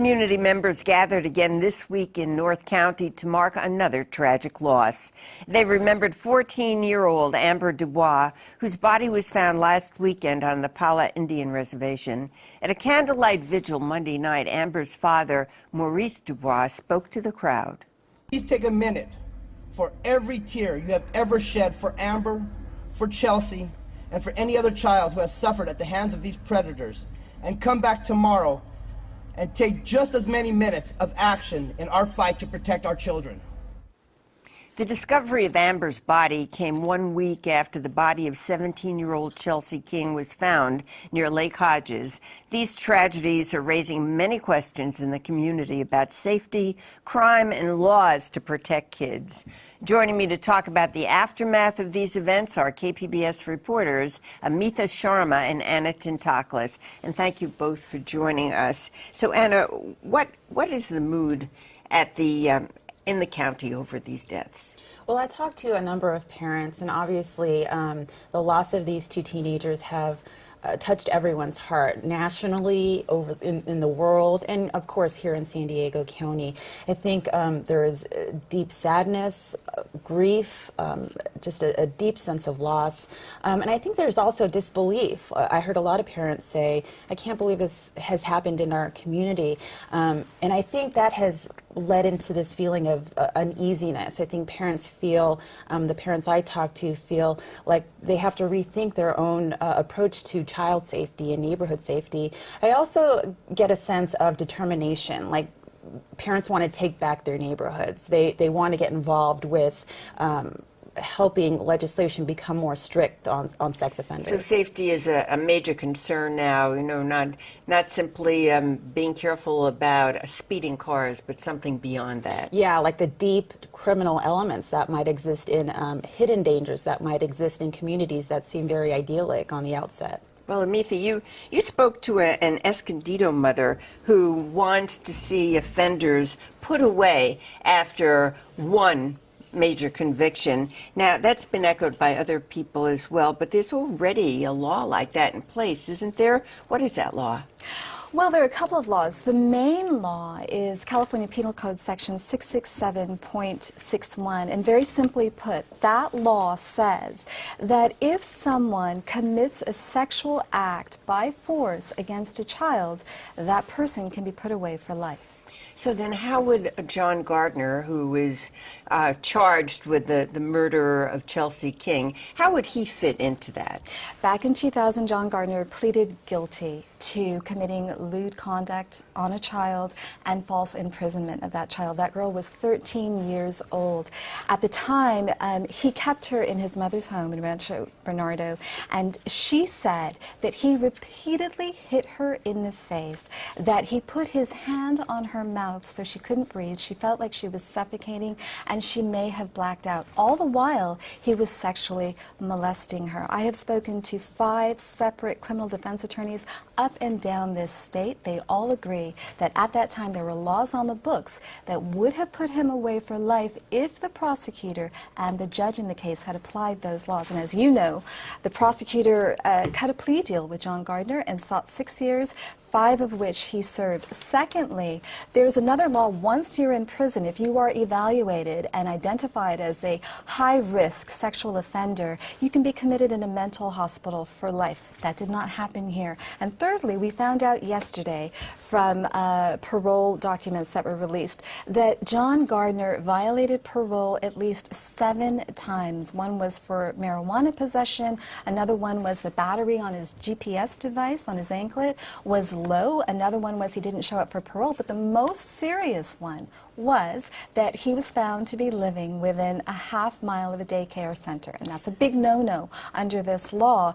Community members gathered again this week in North County to mark another tragic loss. They remembered 14-year-old Amber Dubois, whose body was found last weekend on the Pala Indian Reservation. At a candlelight vigil Monday night, Amber's father, Maurice Dubois, spoke to the crowd. Please take a minute for every tear you have ever shed for Amber, for Chelsea, and for any other child who has suffered at the hands of these predators, and come back tomorrow and take just as many minutes of action in our fight to protect our children. The discovery of Amber's body came 1 week after the body of 17-year-old Chelsea King was found near Lake Hodges. These tragedies are raising many questions in the community about safety, crime, and laws to protect kids. Joining me to talk about the aftermath of these events are KPBS reporters Amitha Sharma and Anna Tintaklis. And thank you both for joining us. So, Anna, what is the mood at in the county over these deaths? Well, I talked to a number of parents, and obviously the loss of these two teenagers have touched everyone's heart nationally, in the world, and of course here in San Diego County. I think there is deep sadness, grief, just a deep sense of loss, and I think there's also disbelief. I heard a lot of parents say, "I can't believe this has happened in our community," and I think that has led into this feeling of uneasiness. I think parents feel, the parents I talk to feel like they have to rethink their own approach to child safety and neighborhood safety. I also get a sense of determination, like parents want to take back their neighborhoods. They want to get involved with helping legislation become more strict on sex offenders. So safety is a major concern now, not simply being careful about speeding cars, but something beyond that. Yeah, like the deep criminal elements that might exist in hidden dangers that might exist in communities that seem very idyllic on the outset. Well, Amitha, you spoke to an Escondido mother who wants to see offenders put away after one major conviction. Now, that's been echoed by other people as well, but there's already a law like that in place, isn't there? What is that law? Well, there are a couple of laws. The main law is California Penal Code Section 667.61, and very simply put, that law says that if someone commits a sexual act by force against a child, that person can be put away for life. So then how would John Gardner, who is charged with the murder of Chelsea King, how would he fit into that? Back in 2000, John Gardner pleaded guilty to committing lewd conduct on a child and false imprisonment of that child. That girl was 13 years old. At the time, he kept her in his mother's home in Rancho Bernardo, and she said that he repeatedly hit her in the face, that he put his hand on her mouth so she couldn't breathe. She felt like she was suffocating, and she may have blacked out. All the while, he was sexually molesting her. I have spoken to 5 separate criminal defense attorneys up and down this state. They all agree that at that time there were laws on the books that would have put him away for life if the prosecutor and the judge in the case had applied those laws. And as you know, the prosecutor cut a plea deal with John Gardner and sought 6 years, 5 of which he served. Secondly, there's another law. Once you're in prison, if you are evaluated and identified as a high-risk sexual offender, you can be committed in a mental hospital for life. That did not happen here. And thirdly, we found out yesterday from parole documents that were released that John Gardner violated parole at least 7 times. One was for marijuana possession, another one was the battery on his GPS device on his anklet was low, another one was he didn't show up for parole, but the most serious one was that he was found to be living within a half-mile of a daycare center, and that's a big no-no under this law.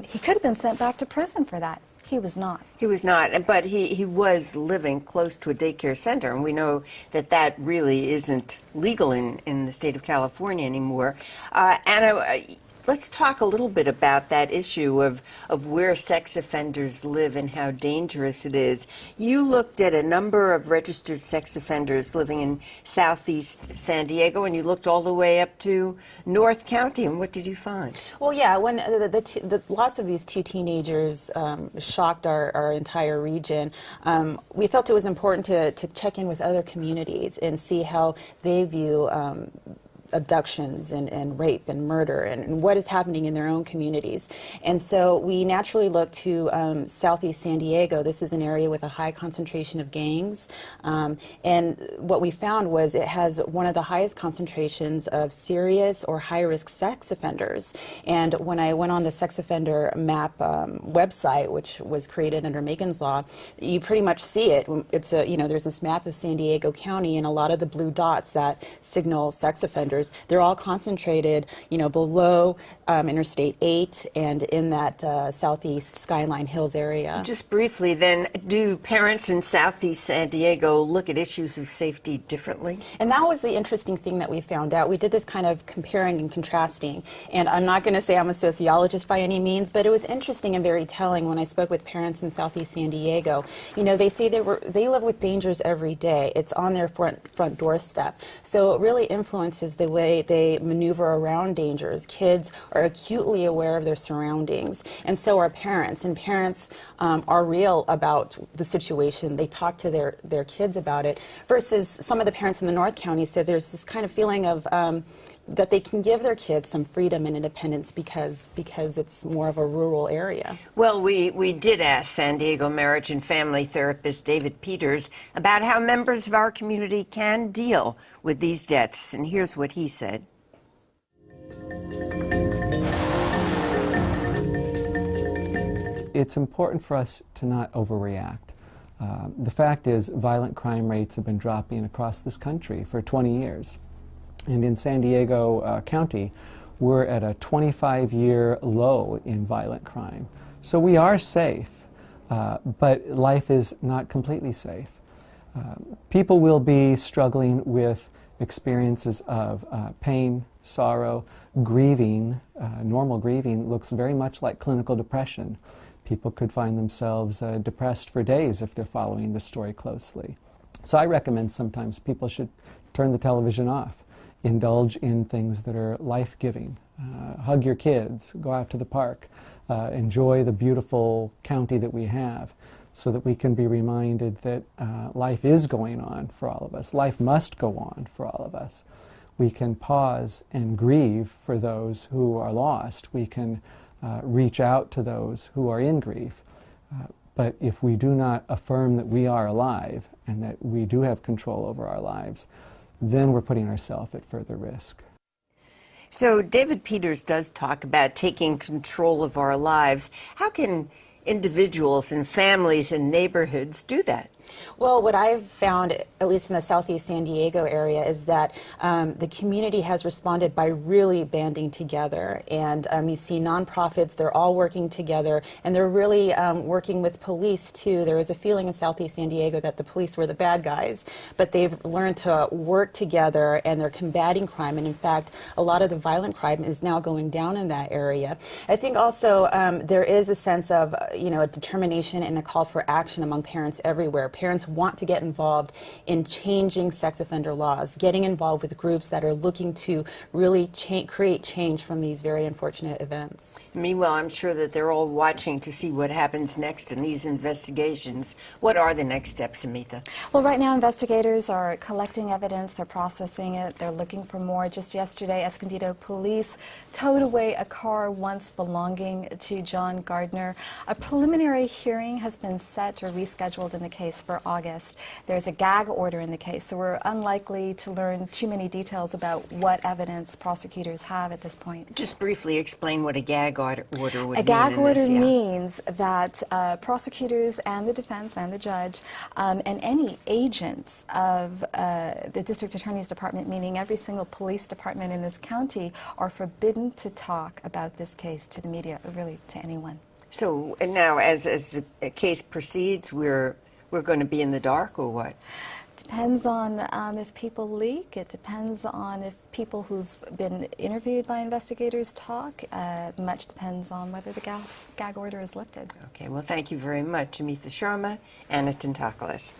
He could have been sent back to prison for that. He was not. He was not, but he was living close to a daycare center, and we know that that really isn't legal in the state of California anymore. Anna, Let's talk a little bit about that issue of where sex offenders live and how dangerous it is. You looked at a number of registered sex offenders living in southeast San Diego, and you looked all the way up to North County, and what did you find? Well, yeah, when the loss of these two teenagers shocked our entire region, we felt it was important to check in with other communities and see how they view abductions and rape and murder and what is happening in their own communities. And so we naturally looked to southeast San Diego. This is an area with a high concentration of gangs. And what we found was it has one of the highest concentrations of serious or high-risk sex offenders. And when I went on the sex offender map website, which was created under Megan's Law, you pretty much see it. It's there's this map of San Diego County, and a lot of the blue dots that signal sex offenders, they're all concentrated, below Interstate 8 and in that southeast Skyline Hills area. Just briefly then, do parents in southeast San Diego look at issues of safety differently? And that was the interesting thing that we found out. We did this kind of comparing and contrasting, and I'm not going to say I'm a sociologist by any means, but it was interesting and very telling when I spoke with parents in southeast San Diego. They say they live with dangers every day. It's on their front doorstep. So it really influences the way they maneuver around dangers. Kids are acutely aware of their surroundings, and so are parents. And parents are real about the situation. They talk to their kids about it, versus some of the parents in the North County said there's this kind of feeling of that they can give their kids some freedom and independence because it's more of a rural area. Well, we did ask San Diego marriage and family therapist David Peters about how members of our community can deal with these deaths, and here's what he said. It's important for us to not overreact. The fact is, violent crime rates have been dropping across this country for 20 years. And in San Diego County, we're at a 25-year low in violent crime. So we are safe, but life is not completely safe. People will be struggling with experiences of pain, sorrow, grieving. Normal grieving looks very much like clinical depression. People could find themselves depressed for days if they're following the story closely. So I recommend sometimes people should turn the television off, indulge in things that are life-giving. Hug your kids, go out to the park, enjoy the beautiful county that we have, so that we can be reminded that life is going on for all of us. Life must go on for all of us. We can pause and grieve for those who are lost. We can reach out to those who are in grief. But if we do not affirm that we are alive and that we do have control over our lives, then we're putting ourselves at further risk. So David Peters does talk about taking control of our lives. How can individuals and families and neighborhoods do that? Well, what I've found, at least in the southeast San Diego area, is that the community has responded by really banding together. And you see nonprofits, they're all working together, and they're really working with police, too. There was a feeling in southeast San Diego that the police were the bad guys, but they've learned to work together, and they're combating crime. And in fact, a lot of the violent crime is now going down in that area. I think also there is a sense of, a determination and a call for action among parents everywhere. Parents want to get involved in changing sex offender laws, getting involved with groups that are looking to really create change from these very unfortunate events. Meanwhile, I'm sure that they're all watching to see what happens next in these investigations. What are the next steps, Amitha? Well, right now investigators are collecting evidence, they're processing it, they're looking for more. Just yesterday, Escondido police towed away a car once belonging to John Gardner. A preliminary hearing has been set or rescheduled in the case for August. There's a gag order in the case, so we're unlikely to learn too many details about what evidence prosecutors have at this point. Just briefly explain what a gag order would mean. A gag order means that prosecutors and the defense and the judge and any agents of the district attorney's department, meaning every single police department in this county, are forbidden to talk about this case to the media, or really to anyone. So now, as the case proceeds, we're going to be in the dark, or what? Depends on if people leak. It depends on if people who've been interviewed by investigators talk. Much depends on whether the gag order is lifted. Okay, well, thank you very much, Amitha Sharma, Anna Tentaklis.